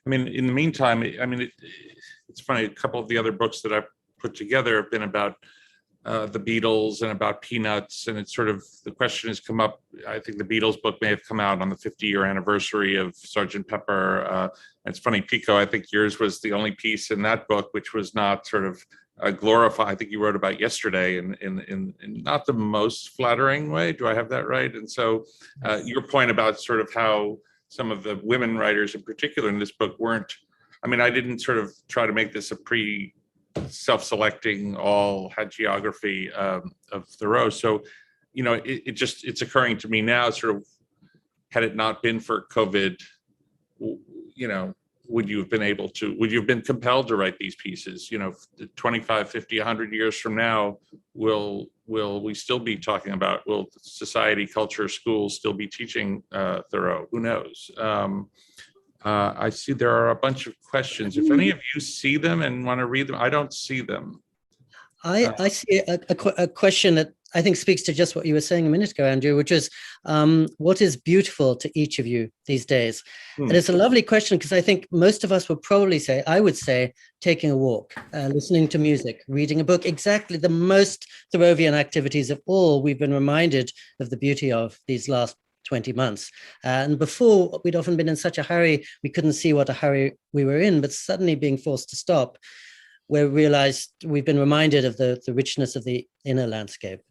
I mean, in the meantime, I mean, it's funny, a couple of the other books that I've put together have been about the Beatles and about peanuts, and it's sort of, the question has come up. I think the Beatles book may have come out on the 50-year anniversary of Sgt. Pepper. It's funny, Pico, I think yours was the only piece in that book which was not sort of glorified. I think you wrote about yesterday in not the most flattering way. Do I have that right? And so your point about sort of how some of the women writers in particular in this book weren't, I mean, I didn't sort of try to make this a self-selecting all hagiography of Thoreau. So, you know, it's occurring to me now, sort of, had it not been for COVID, you know, would you have been compelled to write these pieces? You know, 25, 50, 100 years from now, will we still be talking about, will society, culture, schools still be teaching Thoreau? Who knows? I see there are a bunch of questions. If any of you see them and want to read them, I don't see them. I see a question that I think speaks to just what you were saying a minute ago, Andrew, which is what is beautiful to each of you these days? And it's a lovely question, because I think most of us would probably say, I would say, taking a walk, listening to music, reading a book, exactly the most Thoreauvian activities of all we've been reminded of the beauty of these last 20 months. And before, we'd often been in such a hurry, we couldn't see what a hurry we were in, but suddenly being forced to stop, we realized we've been reminded of the richness of the inner landscape.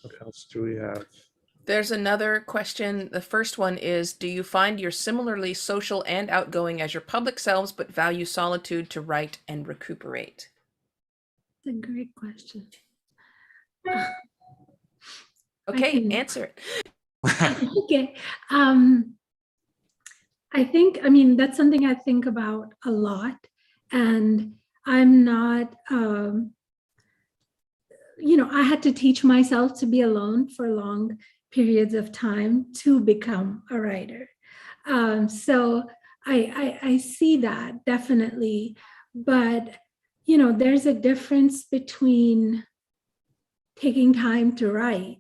What else do we have? There's another question. The first one is, do you find you're similarly social and outgoing as your public selves, but value solitude to write and recuperate? That's a great question. Okay, answer it. Okay. I think, I mean, that's something I think about a lot. And I'm not, you know, I had to teach myself to be alone for long periods of time to become a writer. So I see that definitely. But, you know, there's a difference between taking time to write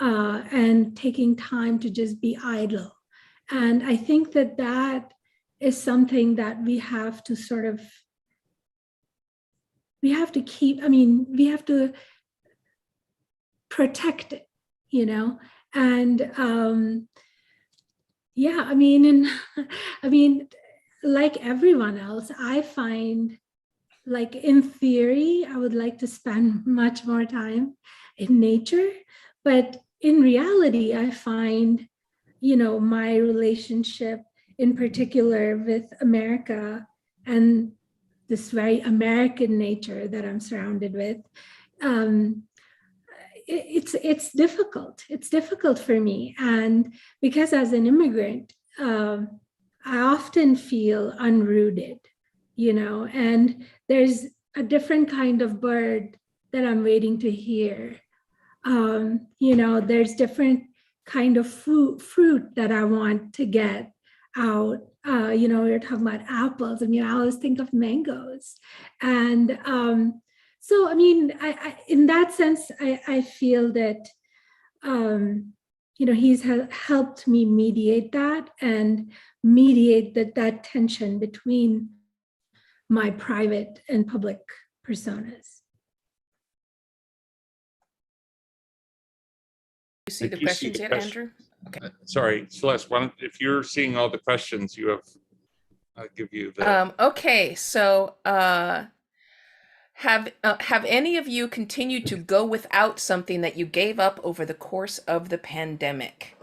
and taking time to just be idle. And I think that that is something that we have to sort of, we have to keep, I mean, we have to protect it, you know? And yeah, I mean, like everyone else, I find, like, in theory, I would like to spend much more time in nature, but in reality, I find, my relationship in particular with America and this very American nature that I'm surrounded with, it's difficult. It's difficult for me. And because as an immigrant, I often feel unrooted, and there's a different kind of bird that I'm waiting to hear. There's different kind of fruit that I want to get out. We're talking about apples. I always think of mangoes. And so, I in that sense, I feel that, he's helped me mediate that and mediate that tension between my private and public personas. You see the questions yet, Andrew? Okay. Sorry, Celeste, if you're seeing all the questions, you have, I'll give you the. Okay, so have any of you continued to go without something that you gave up over the course of the pandemic?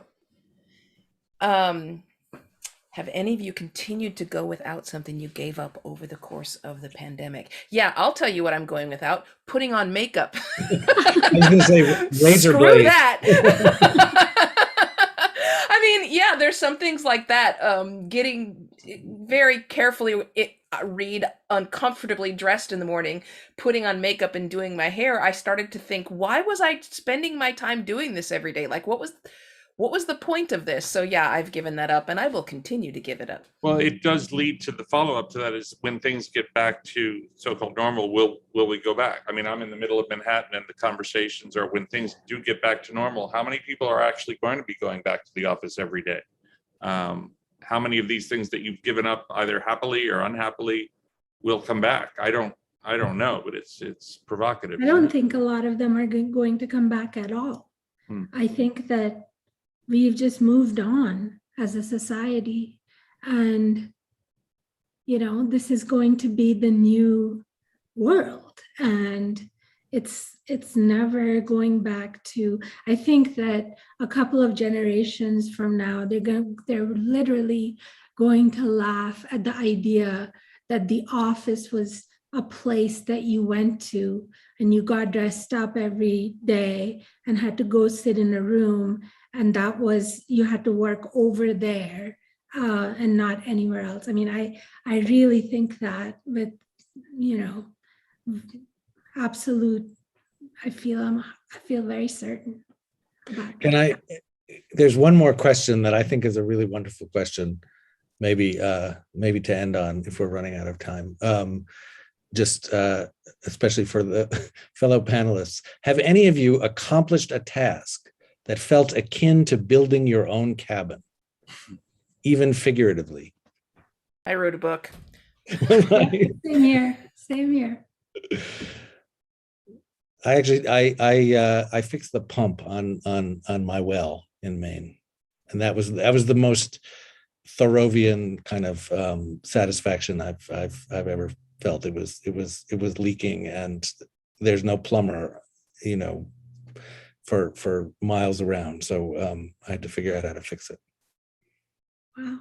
Have any of you continued to go without something you gave up over the course of the pandemic? Yeah, I'll tell you what I'm going without: putting on makeup. I was going to say razor Screw blades. that. Yeah, there's some things like that. Getting very carefully read uncomfortably dressed in the morning, putting on makeup and doing my hair. I started to think, why was I spending my time doing this every day? Like, what was the point of this? So yeah, I've given that up, and I will continue to give it up. Well, it does lead to the follow-up to that is when things get back to so-called normal, will we go back? I'm in the middle of Manhattan, and the conversations are when things do get back to normal, how many people are actually going to be going back to the office every day? How many of these things that you've given up either happily or unhappily will come back? I don't know, but it's provocative. I don't think a lot of them are going to come back at all. I think that we've just moved on as a society, and this is going to be the new world, and it's never going back to. I think that a couple of generations from now, they're literally going to laugh at the idea that the office was a place that you went to and you got dressed up every day and had to go sit in a room, and that was, you had to work over there and not anywhere else. I really think that with, absolute, I feel very certain about that. There's one more question that I think is a really wonderful question, maybe to end on if we're running out of time. Especially for the fellow panelists, have any of you accomplished a task that felt akin to building your own cabin, even figuratively? I wrote a book. Right. Same here. I actually I fixed the pump on my well in Maine, and that was the most Thoreauvian kind of satisfaction I've ever felt. It was leaking, and there's no plumber, for miles around. So I had to figure out how to fix it. Wow.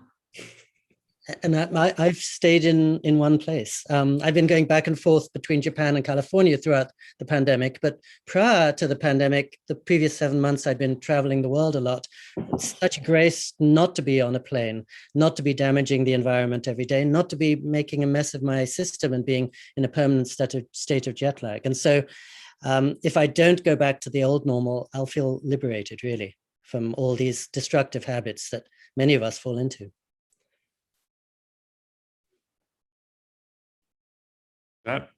And I've stayed in one place. I've been going back and forth between Japan and California throughout the pandemic. But prior to the pandemic, the previous 7 months, I'd been traveling the world a lot. It's such a grace not to be on a plane, not to be damaging the environment every day, not to be making a mess of my system and being in a permanent state of jet lag. And so if I don't go back to the old normal, I'll feel liberated, really, from all these destructive habits that many of us fall into. That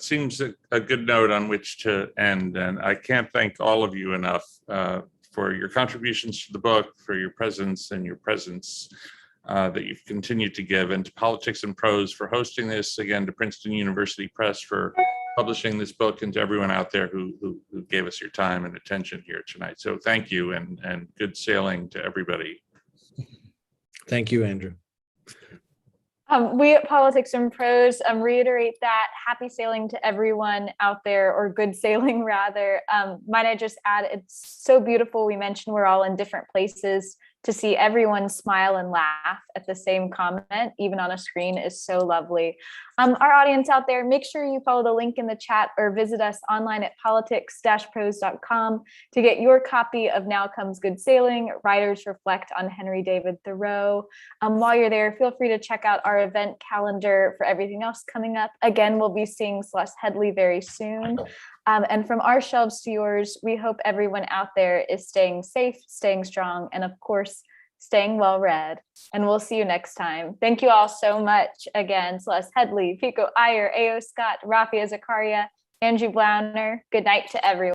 seems a good note on which to end, and I can't thank all of you enough for your contributions to the book, for your presence and your presence that you've continued to give, and to Politics and Prose for hosting this, again to Princeton University Press for publishing this book, and to everyone out there who gave us your time and attention here tonight. So thank you, and good sailing to everybody. Thank you, Andrew. We at Politics and Prose reiterate that happy sailing to everyone out there, or good sailing rather. Might I just add, it's so beautiful. We mentioned we're all in different places. To see everyone smile and laugh at the same comment, even on a screen, is so lovely. Our audience out there, make sure you follow the link in the chat or visit us online at politics-prose.com to get your copy of Now Comes Good Sailing, Writers Reflect on Henry David Thoreau. While you're there, feel free to check out our event calendar for everything else coming up. Again, we'll be seeing Celeste Headlee very soon. And from our shelves to yours, we hope everyone out there is staying safe, staying strong, and of course, staying well read. And we'll see you next time. Thank you all so much. Again, Celeste Headlee, Pico Iyer, A.O. Scott, Rafia Zakaria, Andrew Blauner. Good night to everyone.